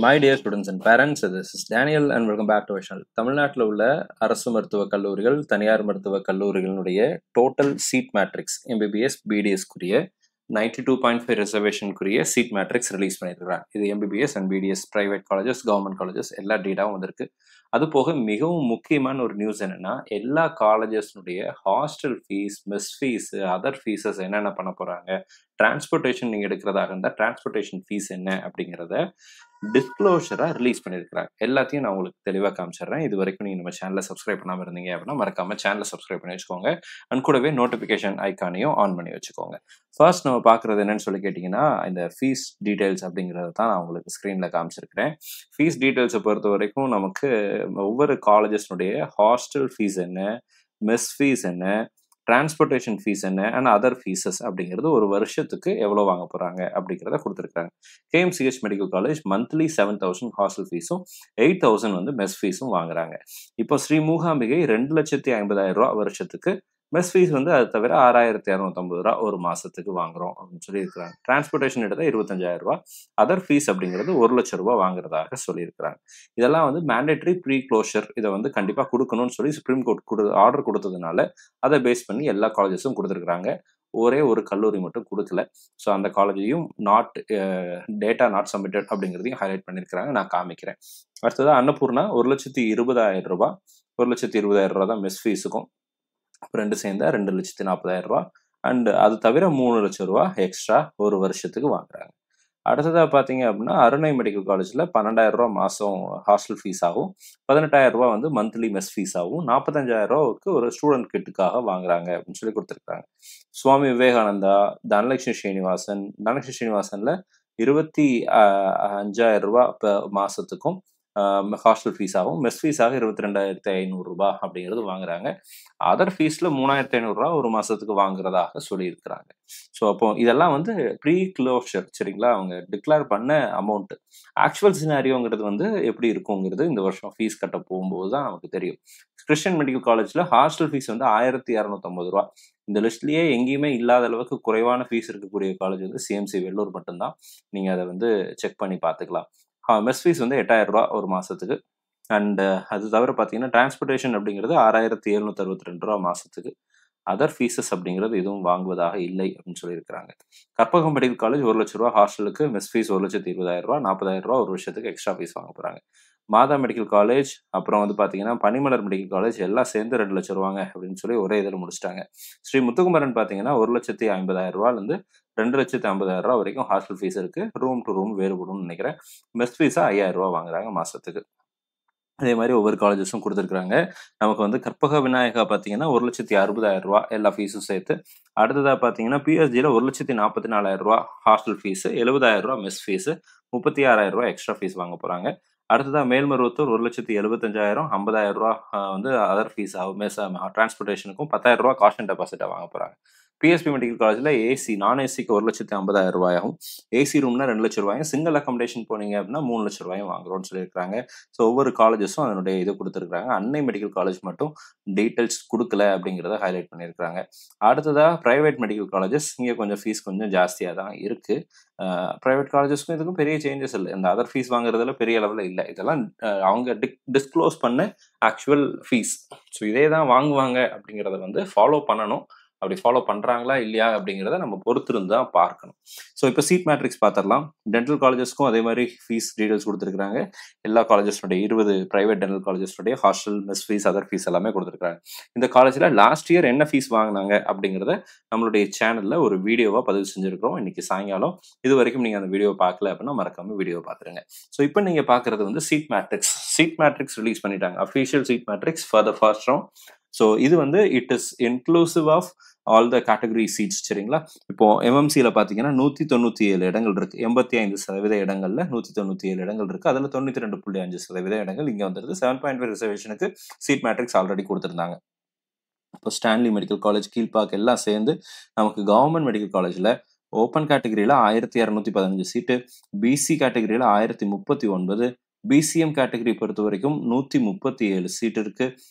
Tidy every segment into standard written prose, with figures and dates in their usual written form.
My dear students and parents, this is Daniel and welcome back to our channel. தமிழ்நாட்டில் உள்ள அரசு மருத்துவக் கல்லூரிகள், தனியார் மருத்துவக் கல்லூரிகளினுடைய total seat matrix MBBS, BDS குரிய 92.5 ரிசர்வேஷனுக்குரிய சீட் மேட்ரிக்ஸ் ரிலீஸ் பண்ணியிருக்கிறாங்க. இது MBBS and BDS private colleges, government colleges எல்லா டேட்டாவும் வந்திருக்கு. அது போக மிகவும் முக்கியமான ஒரு நியூஸ் என்னன்னா, எல்லா காலேஜஸ்னுடைய hostel fees, mess fees, other fees என்னென்ன பண்ண போறாங்க, டிரான்ஸ்போர்ட்டேஷன் நீங்கள் எடுக்கிறதாக இருந்தால் டிரான்ஸ்போர்ட்டேஷன் ஃபீஸ் என்ன அப்படிங்கிறத டிஸ்க்ளோஷராக ரிலீஸ் பண்ணியிருக்கிறாங்க. எல்லாத்தையும் நான் உங்களுக்கு தெளிவாக காமிச்சிடுறேன். இது வரைக்கும் நீங்கள் நம்ம சேனலில் சப்ஸ்கிரைப் பண்ணாமல் இருந்தீங்க அப்படின்னா மறக்காமல் சேனலை சப்ஸ்கிரைப் பண்ணி வச்சுக்கோங்க. அண்ட் கூடவே நோட்டிஃபிகேஷன் ஐக்கானையும் ஆன் பண்ணி வச்சுக்கோங்க. ஃபர்ஸ்ட் நம்ம பார்க்குறது என்னன்னு சொல்லி கேட்டிங்கன்னா, இந்த ஃபீஸ் டீட்டெயில்ஸ் அப்படிங்கிறத தான் நான் உங்களுக்கு ஸ்க்ரீனில் காமிச்சிருக்கிறேன். ஃபீஸ் டீட்டெயில்ஸை பொறுத்த வரைக்கும் நமக்கு ஒவ்வொரு காலேஜஸ்னுடைய ஹாஸ்டல் ஃபீஸ் என்ன, மெஸ் ஃபீஸ் என்ன, டிரான்ஸ்போர்ட்டேஷன் ஃபீஸ் என்ன அண்ட் அதர் ஃபீஸஸ் அப்படிங்கிறது ஒரு வருஷத்துக்கு எவ்வளோ வாங்க போகிறாங்க அப்படிங்கிறத கொடுத்துருக்காங்க. KMCH medical college monthly 7,000 hostel ஃபீஸும் 8,000 வந்து மெஸ் ஃபீஸும் வாங்குறாங்க. இப்போ ஸ்ரீ மூகாம்பிகை 2,50,000 வருஷத்துக்கு, மெஸ் ஃபீஸ் வந்து அது தவிர 6,250 ஒரு மாதத்துக்கு வாங்குறோம் அப்படின்னு சொல்லியிருக்கிறாங்க. டிரான்ஸ்போர்ட்டேஷன் எடுத்தால் 25,000, அதர் ஃபீஸ் அப்படிங்கிறது 1,00,000 வாங்குறதாக சொல்லியிருக்கிறாங்க. இதெல்லாம் வந்து மேண்டேட்ரி ப்ரீ க்ளோஷர், இதை வந்து கண்டிப்பாக கொடுக்கணும்னு சொல்லி சுப்ரீம் கோர்ட் ஆர்டர் கொடுத்ததுனால அதை பேஸ் பண்ணி எல்லா காலேஜஸும் கொடுத்துருக்குறாங்க. ஒரே ஒரு கல்லூரி மட்டும் கொடுக்கல. ஸோ அந்த காலேஜையும் டேட்டா நாட் சப்மிட்டட் அப்படிங்கிறதையும் ஹைலைட் பண்ணியிருக்கிறாங்க. நான் காமிக்கிறேன். அடுத்ததாக அன்னபூர்ணா 1,20,000, 1,20,000 தான் மெஸ் ஃபீஸுக்கும், ரெண்டு சேர்ந்தா 2,40,000 அண்ட் அது தவிர 3,00,000 எக்ஸ்ட்ரா ஒரு வருஷத்துக்கு வாங்குறாங்க. அடுத்ததாக பார்த்தீங்க அப்படின்னா, அருணை மெடிக்கல் காலேஜில் 12,000 மாதம் ஹாஸ்டல் ஃபீஸ் ஆகும், 18,000 வந்து மந்த்லி மெஸ் ஃபீஸ் ஆகும், 45,000 ஒரு ஸ்டூடெண்ட் கிட்டுக்காக வாங்குறாங்க அப்படின்னு சொல்லி கொடுத்துருக்காங்க. சுவாமி விவேகானந்தா, தனலட்சுமி ஸ்ரீனிவாசனில் 25,000 மாதத்துக்கும் ஹாஸ்டல் ஃபீஸ் ஆகும், மெஸ் ஃபீஸாக 22,500 அப்படிங்கிறது வாங்குறாங்க. அதர் ஃபீஸில் 3,500 ஒரு மாதத்துக்கு வாங்குறதாக சொல்லியிருக்கிறாங்க. ஸோ அப்போ இதெல்லாம் வந்து ப்ரீ க்ளோஷர், சரிங்களா? அவங்க டிக்ளேர் பண்ண அமௌண்ட்டு. ஆக்சுவல் சினாரியோங்கிறது வந்து எப்படி இருக்குங்கிறது இந்த வருஷம் ஃபீஸ் கட்ட போகும்போது தான் நமக்கு தெரியும். கிறிஸ்டியன் மெடிக்கல் காலேஜில் ஹாஸ்டல் ஃபீஸ் வந்து 1,250. இந்த லிஸ்ட்லேயே எங்கேயுமே இல்லாத அளவுக்கு குறைவான ஃபீஸ் இருக்கக்கூடிய காலேஜ் வந்து CMC வெள்ளூர் மட்டும்தான். நீங்கள் அதை வந்து செக் பண்ணி பார்த்துக்கலாம். மெஸ் ஃபீஸ் வந்து 8,000 ஒரு மாதத்துக்கு. அண்டு அது தவிர பார்த்தீங்கன்னா டிரான்ஸ்போர்ட்டேஷன் அப்படிங்கிறது 6,762 மாதத்துக்கு. அதர் ஃபீஸஸ் அப்படிங்கிறது எதுவும் வாங்குவதாக இல்லை அப்படின்னு சொல்லியிருக்கிறாங்க. கற்பகம் மெடிக்கல் காலேஜ் 1,00,000 ஹாஸ்டலுக்கு, மெஸ் ஃபீஸ் 1,20,000, 40,000 ஒரு வருஷத்துக்கு எக்ஸ்ட்ரா ஃபீஸ் வாங்க போகிறாங்க. மாதா மெடிக்கல் காலேஜ், அப்புறம் வந்து பார்த்தீங்கன்னா பனிமலர் மெடிக்கல் காலேஜ் எல்லாம் சேர்ந்து 2,00,000 அப்படின்னு சொல்லி ஒரே இதில் முடிச்சிட்டாங்க. ஸ்ரீ முத்துக்குமரன் பார்த்தீங்கன்னா 1,50,000 2,50,000 வரைக்கும் ஹாஸ்டல் ஃபீஸ் இருக்குது. ரூம் டு ரூம் வேறுபடும்னு நினைக்கிறேன். மெஸ் ஃபீஸாக 5,000 வாங்குறாங்க மாதத்துக்கு. அதே மாதிரி ஒவ்வொரு காலேஜஸும் கொடுத்துருக்குறாங்க. நமக்கு வந்து கற்பக விநாயகா பார்த்தீங்கன்னா 1,60,000 எல்லா ஃபீஸும் சேர்த்து. அடுத்ததாக பார்த்தீங்கன்னா PSGயில் 1,44,000 hostel fees, 70,000 mess fees, 36,000 extra fees வாங்க போகிறாங்க. அடுத்ததாக மேல்மருவத்தூர் 1,75,000, 50,000 வந்து அதர் ஃபீஸ் ஆகும், மெஸ் டிரான்ஸ்போர்ட்டேஷனுக்கும் 10,000 காஸ்ட் அண்ட் டெபாசிட்டாக வாங்க போகிறாங்க. PSP மெடிக்கல் காலேஜில் AC நான்-ACக்கு 1,50,000, AC ரூம்னா 2,00,000, சிங்கிள் அக்காமடேஷன் போனீங்க அப்படின்னா 3,00,000 வாங்குறோம்னு சொல்லியிருக்காங்க. ஸோ ஒவ்வொரு காலேஜஸும் அதனுடைய இது கொடுத்துருக்காங்க. அன்னை மெடிக்கல் காலேஜ் மட்டும் டீட்டெயில்ஸ் கொடுக்கல அப்படிங்கிறத ஹைலைட் பண்ணியிருக்காங்க. அடுத்ததாக ப்ரைவேட் மெடிக்கல் காலேஜஸ், இங்கே கொஞ்சம் ஃபீஸ் கொஞ்சம் ஜாஸ்தியாக தான் இருக்குது. ப்ரைவேட் காலேஜஸ்க்கும் இதுக்கும் பெரிய சேஞ்சஸ் இல்லை. இந்த அதர் ஃபீஸ் வாங்குறதுல பெரிய அளவில் இல்லை. இதெல்லாம் அவங்க டிஸ்க்ளோஸ் பண்ண ஆக்சுவல் ஃபீஸ். ஸோ இதே தான் வாங்குவாங்க அப்படிங்கிறத வந்து ஃபாலோ பண்ணணும். அப்படி ஃபாலோ பண்ணுறாங்களா இல்லையா அப்படிங்கிறத நம்ம பொறுத்திருந்து தான் பார்க்கணும். ஸோ இப்போ சீட் மேட்ரிக்ஸ் பார்த்துடலாம். டென்டல் காலேஜஸ்க்கும் அதே மாதிரி ஃபீஸ் டீடைல்ஸ் கொடுத்துருக்காங்க. எல்லா காலேஜஸ்னுடைய 20 ப்ரைவேட் டென்டல் காலேஜஸ்னுடைய hostel, mess fees, other fees எல்லாமே கொடுத்துருக்காங்க. இந்த காலேஜில் லாஸ்ட் இயர் என்ன ஃபீஸ் வாங்கினாங்க அப்படிங்கிறத நம்மளுடைய சேனலில் ஒரு வீடியோவாக பதிவு செஞ்சுருக்கிறோம் இன்னைக்கு சாயங்காலம். இது வரைக்கும் நீங்கள் அந்த வீடியோவை பார்க்கல அப்படின்னா மறக்காமல் வீடியோ பார்த்துருங்க. ஸோ இப்போ நீங்கள் பார்க்குறது வந்து சீட் மேட்ரிக்ஸ் ரிலீஸ் பண்ணிட்டாங்க. Official seat matrix for the first round. So இது வந்து it is inclusive of all the category seats, சரிங்களா? இப்போ MMCயில் பார்த்தீங்கன்னா 197 இடங்கள் இருக்குது. 85% இடங்களில் 197 இடங்கள் இருக்குது. அதில் 92.5% இடங்கள் இங்கே வந்துருது. 7.5 ரிசர்வேஷனுக்கு சீட் மேட்ரிக்ஸ் ஆல்ரெடி கொடுத்துருந்தாங்க. இப்போ ஸ்டான்லி மெடிக்கல் காலேஜ், கீழ்பாக் எல்லாம் சேர்ந்து நமக்கு கவர்மெண்ட் மெடிக்கல் காலேஜில் ஓப்பன் கேட்டகரியில் 1,215 சீட்டு, BC கேட்டகரியில் 1,039, பிசிஎம் கேட்டகரி பொறுத்த வரைக்கும் 137 சீட் இருக்கு.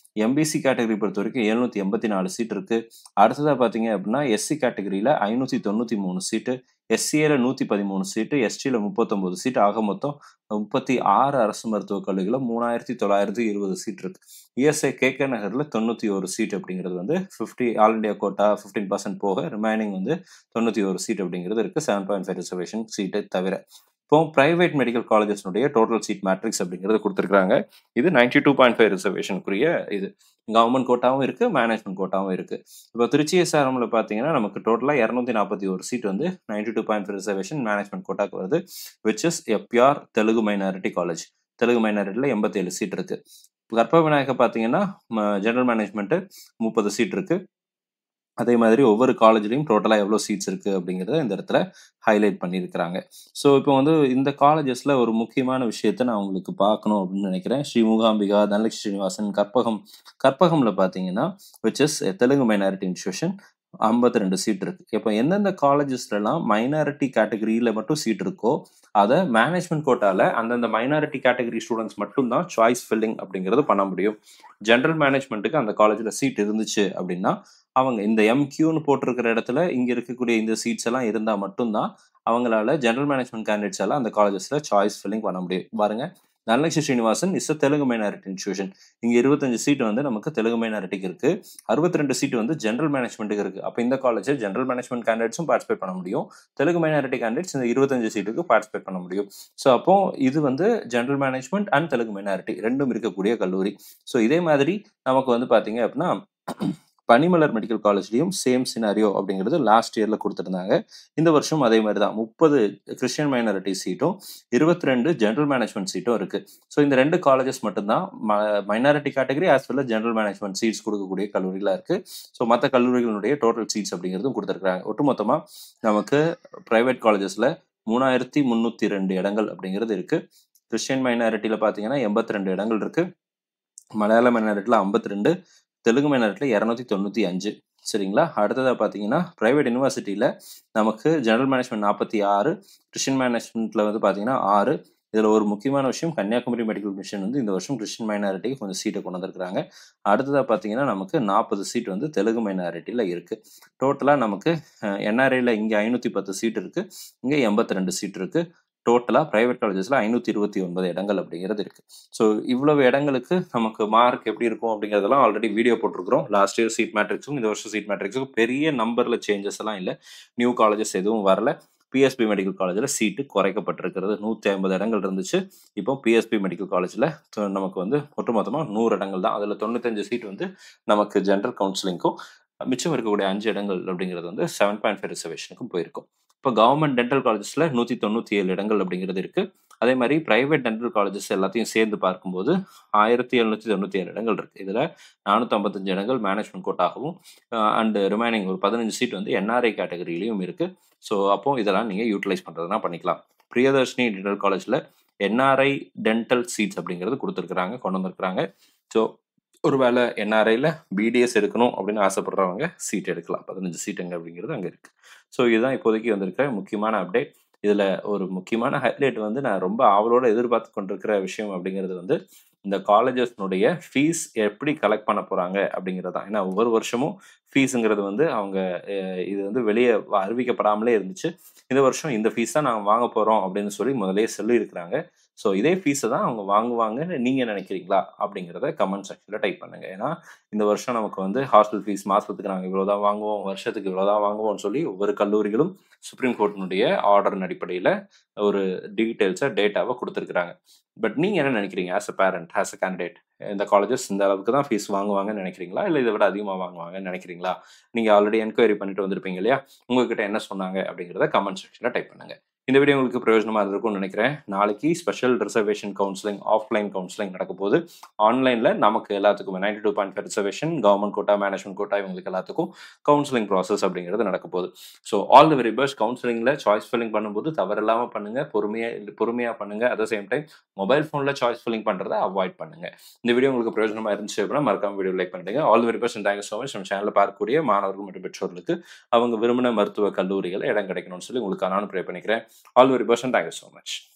எம்பிசி கேட்டகரி பொறுத்த வரைக்கும் 784 சீட் இருக்கு. அடுத்ததா பார்த்தீங்க அப்படின்னா, எஸ்சி கேட்டகரியில 593 சீட்டு, எஸ்சிஏல 113 சீட்டு, எஸ்டில 39 சீட். ஆக மொத்தம் 36 அரசு மருத்துவக் கல்லூரிகள்ல 3920 சீட் இருக்கு. இஎஸ்ஐ கேகே நகர்ல 91 சீட் அப்படிங்கிறது வந்து 50 ஆல் இண்டியா கோட்டா 15% போக ரிமைனிங் வந்து 91 சீட் அப்படிங்கிறது இருக்கு. 7.5 ரிசர்வேஷன் சீட்டை தவிர. இப்போ பிரைவேட் மெடிக்கல் காலேஜஸ்னுடைய டோட்டல் சீட் மேட்ரிக்ஸ் அப்படிங்கிறது கொடுத்துருக்காங்க. இது 92.5 ரிசர்வேஷனுக்குரிய இது. கவர்மெண்ட் கோட்டாவும் இருக்கு, மேனேஜ்மெண்ட் கோட்டாவும் இருக்கு. இப்போ திருச்சி எஸ்ஆர்எம்ல பார்த்தீங்கன்னா நமக்கு டோட்டலாக 241 சீட் வந்து 92.5 ரிசர்வேஷன் மேனேஜ்மெண்ட் கோட்டாக்கு வருது, which is a pure Telugu minority college. Telugu மைனாரிட்டியில் 87 சீட் இருக்கு. கற்பக விநாயகர் பார்த்தீங்கன்னா ஜெனரல் மேனேஜ்மெண்ட்டு 30 சீட் இருக்கு. அதே மாதிரி ஒவ்வொரு காலேஜ்லையும் டோட்டலாக எவ்வளோ சீட்ஸ் இருக்குது அப்படிங்கிறத இந்த இடத்துல ஹைலைட் பண்ணியிருக்கிறாங்க. ஸோ இப்போ வந்து இந்த காலேஜஸில் ஒரு முக்கியமான விஷயத்த நான் உங்களுக்கு பார்க்கணும் அப்படின்னு நினைக்கிறேன். ஸ்ரீ மூகாம்பிகா, தனலட்சுமி ஸ்ரீனிவாசன், கற்பகமில் பார்த்தீங்கன்னா which is Telugu minority institution 52 seat இருக்கு. இப்போ எந்தெந்த காலேஜஸ்லாம் மைனாரிட்டி கேட்டகரியில் மட்டும் சீட் இருக்கோ அதை மேனேஜ்மெண்ட் கோட்டாவில் அந்தந்த மைனாரிட்டி கேட்டகரி ஸ்டூடெண்ட்ஸ் மட்டும்தான் சாய்ஸ் ஃபில்லிங் அப்படிங்கிறது பண்ண முடியும். ஜென்ரல் மேனேஜ்மெண்ட்டுக்கு அந்த காலேஜில் சீட் இருந்துச்சு அப்படின்னா அவங்க இந்த எம்கியூன்னு போட்டிருக்கிற இடத்துல இங்கே இருக்கக்கூடிய இந்த சீட்ஸ் எல்லாம் இருந்தால் மட்டும்தான் அவங்களால ஜென்ரல் மேனேஜ்மெண்ட் கேண்டிடேட்ஸ் எல்லாம் அந்த காலேஜஸில் சாய்ஸ் ஃபில்லிங் பண்ண முடியும். பாருங்க, Dhanalakshmi Srinivasan is Telugu minority institution. இங்கே 25 சீட் வந்து நமக்கு தெலுங்கு மைனாரிட்டிக்கு இருக்கு, 62 சீட் வந்து ஜென்ரல் மேனேஜ்மெண்ட்டுக்கு இருக்கு. அப்போ இந்த காலேஜ் ஜென்ரல் மேனேஜ்மெண்ட் கேண்டிடேட்ஸும் பார்ட்டிசிபேட் பண்ண முடியும், தெலுங்கு மைனாரிட்டி கேண்டிடேட்ஸ் இந்த 25 சீட்டுக்கு பார்ட்டிசிபேட் பண்ண முடியும். ஸோ அப்போ இது வந்து general management and Telugu minority ரெண்டும் இருக்கக்கூடிய கல்லூரி. ஸோ இதே மாதிரி நமக்கு வந்து பார்த்தீங்க அப்படின்னா பனிமலர் மெடிக்கல் காலேஜ்லையும் சேம் சினாரியோ அப்படிங்கிறது லாஸ்ட் இயர்ல கொடுத்துருந்தாங்க. இந்த வருஷம் அதே மாதிரி தான் 30 கிறிஸ்டியன் மைனாரிட்டி சீட்டும் 22 ஜென்ரல் மேனேஜ்மெண்ட் சீட்டும் இருக்கு. ஸோ இந்த 2 காலேஜஸ் மட்டும்தான் minority category as well general management seeds கொடுக்கக்கூடிய கல்லூரிகளாக இருக்கு. ஸோ மற்ற கல்லூரிகளுடைய டோட்டல் சீட்ஸ் அப்படிங்கிறதும் கொடுத்துருக்காங்க. ஒட்டுமொத்தமாக நமக்கு பிரைவேட் காலேஜஸ்ல 3302 இடங்கள் அப்படிங்கிறது இருக்கு. கிறிஸ்டியன் மைனாரிட்டியில பார்த்தீங்கன்னா 82 இடங்கள் இருக்கு, மலையாள மைனாரிட்டியில் 52, தெலுங்கு மைனாரிட்டியில் 295. சரிங்களா? அடுத்ததாக பார்த்தீங்கன்னா ப்ரைவேட் யூனிவர்சிட்டியில் நமக்கு ஜெனரல் மேனேஜ்மெண்ட் 46, கிறிஸ்டியன் மேனேஜ்மெண்ட்டில் வந்து பார்த்தீங்கன்னா 6. இதில் ஒரு முக்கியமான விஷயம், கன்னியாகுமரி மெடிக்கல் மிஷன் வந்து இந்த வருஷம் கிறிஸ்டியன் மைனாரிட்டிக்கு கொஞ்சம் சீட்டை கொண்டு வந்திருக்கிறாங்க. அடுத்ததாக பார்த்தீங்கன்னா நமக்கு 40 சீட் வந்து தெலுங்கு மைனாரிட்டியில் இருக்குது. டோட்டலாக நமக்கு என்ஆர்ஐயில் இங்கே 510 சீட் இருக்குது, இங்கே 82 சீட் இருக்குது. டோட்டலாக ப்ரைவேட் காலேஜஸில் 529 இடங்கள் அப்படிங்கிறது இருக்குது. ஸோ இவ்வளவு இடங்களுக்கு நமக்கு மார்க் எப்படி இருக்கும் அப்படிங்கிறதெல்லாம் ஆல்ரெடி வீடியோ போட்டிருக்கிறோம். லாஸ்ட் இயர் சீட் மேட்ரிக்ஸும் இந்த வருஷம் சீட் மேட்ரிக்ஸுக்கும் பெரிய நம்பரில் சேஞ்சஸ் எல்லாம் இல்லை, நியூ காலேஜஸ் எதுவும் வரல. பிஎஸ்பி மெடிக்கல் காலேஜில் சீட்டு குறைக்கப்பட்டிருக்கிறது. 150 இடங்கள் இருந்துச்சு, இப்போ பிஎஸ்பி மெடிக்கல் காலேஜில் நமக்கு வந்து ஒட்டுமொத்தமாக 100 இடங்கள் தான். அதில் 95 சீட் வந்து நமக்கு ஜென்ரல் கவுன்சிலிங்க்கும், மிச்சம் இருக்கக்கூடிய 5 இடங்கள் அப்படிங்கிறது வந்து 7.5 ரிசர்வேஷனுக்கும் போயிருக்கும். இப்போ கவர்மெண்ட் டென்டல் காலேஜஸில் 197 இடங்கள் அப்படிங்கிறது இருக்குது. அதே மாதிரி ப்ரைவேட் டென்டல் காலேஜஸ் எல்லாத்தையும் சேர்ந்து பார்க்கும்போது 1797 இடங்கள் இருக்குது. இதில் 455 இடங்கள் மேனேஜ்மெண்ட் கோட்டாகவும் அண்டு ரிமைனிங் ஒரு 15 சீட் வந்து என்ஆர்ஐ கேட்டகரியிலையும் இருக்குது. ஸோ அப்போ இதெல்லாம் நீங்கள் யூட்டிலைஸ் பண்ணுறதுனா பண்ணிக்கலாம். பிரியதர்ஷினி டென்டல் காலேஜில் என்ஆர்ஐ டென்டல் சீட்ஸ் அப்படிங்கிறது கொடுத்துருக்குறாங்க, கொண்டு வந்திருக்கிறாங்க. ஸோ ஒரு வேளை என்ஆர்ஐயில் பிடிஎஸ் எடுக்கணும் அப்படின்னு ஆசைப்படுறவங்க சீட் எடுக்கலாம். 15 சீட்டுங்க அப்படிங்கிறது அங்கே இருக்குது. ஸோ இதுதான் இப்போதைக்கு வந்திருக்க முக்கியமான அப்டேட். இதில் ஒரு முக்கியமான ஹைலைட் வந்து நான் ரொம்ப ஆவலோடு எதிர்பார்த்து கொண்டிருக்கிற விஷயம் அப்படிங்கிறது வந்து இந்த காலேஜஸ்னுடைய ஃபீஸ் எப்படி கலெக்ட் பண்ண போகிறாங்க அப்படிங்கிறது தான். ஏன்னா ஒவ்வொரு வருஷமும் ஃபீஸுங்கிறது வந்து அவங்க இது வந்து வெளியே அறிவிக்கப்படாமலே இருந்துச்சு. இந்த வருஷம் இந்த ஃபீஸ் தான் நாங்கள் வாங்க போகிறோம் அப்படின்னு சொல்லி முதலே சொல்லியிருக்கிறாங்க. ஸோ இதே ஃபீஸை தான் அவங்க வாங்குவாங்கன்னு நீங்கள் நினைக்கிறீங்களா அப்படிங்கிறத கமெண்ட் செக்ஷனில் டைப் பண்ணுங்கள். ஏன்னா இந்த வருஷம் நமக்கு வந்து ஹாஸ்டல் ஃபீஸ் மாதத்துக்கு நாங்கள் இவ்வளோ தான் வாங்குவோம், வருஷத்துக்கு இவ்வளோ தான் வாங்குவோம்னு சொல்லி ஒவ்வொரு கல்லூரிகளும் சுப்ரீம் கோர்ட்டினுடைய ஆர்டரின் அடிப்படையில் ஒரு டீட்டெயில்ஸை டேட்டாவை கொடுத்துருக்குறாங்க. பட் நீங்கள் என்ன நினைக்கிறீங்க as a parent, as a candidate? இந்த காலேஜஸ் இந்த அளவுக்கு தான் ஃபீஸ் வாங்குவாங்கன்னு நினைக்கிறீங்களா, இல்லை இதை விட அதிகமாக வாங்குவாங்கன்னு நினைக்கிறீங்களா? நீங்கள் ஆல்ரெடி என்கொயரி பண்ணிட்டு வந்திருப்பீங்க இல்லையா, உங்ககிட்ட என்ன சொன்னாங்க அப்படிங்கிறத கமெண்ட் செக்ஷனில் டைப் பண்ணுங்கள். இந்த வீடியோ உங்களுக்கு பிரயோஜனமாக இருந்திருக்கும்னு நினைக்கிறேன். நாளைக்கு special reservation counselling, offline counselling நடக்க போகுது. ஆன்லைனில் நமக்கு எல்லாத்துக்கும் 92.5 reservation, government quota, management quota இவங்களுக்கு எல்லாத்துக்கும் கவுன்சிலிங் ப்ராசஸ் அப்படிங்கிறது நடக்க போகுது. So all the very best. கவுன்சிலிங்கில் சாய்ஸ் ஃபில்லிங் பண்ணும்போது தவறில்லாமல் பண்ணுங்கள், பொறுமையாக பண்ணுங்கள். At the same time mobile ஃபோனில் சாய்ஸ் ஃபில்லிங் பண்ணுறதை அவாய்ட் பண்ணுங்கள். இந்த வீடியோ உங்களுக்கு பிரயோஜனமாக இருந்துச்சு அப்படின்னா மறக்காம வீடியோ லைக் பண்ணிடுங்க. All the very best and thank you so much. நம்ம சேனலில் பார்க்கக்கூடிய மாணவர்கள் மற்றும் பெற்றோர்களுக்கு அவங்க விரும்பின மருத்துவ கல்லூரிகள் இடம் கிடைக்கணும்னு சொல்லி உங்களுக்கு நானும் ப்ரே பண்ணிக்கிறேன். All very best and thank you so much.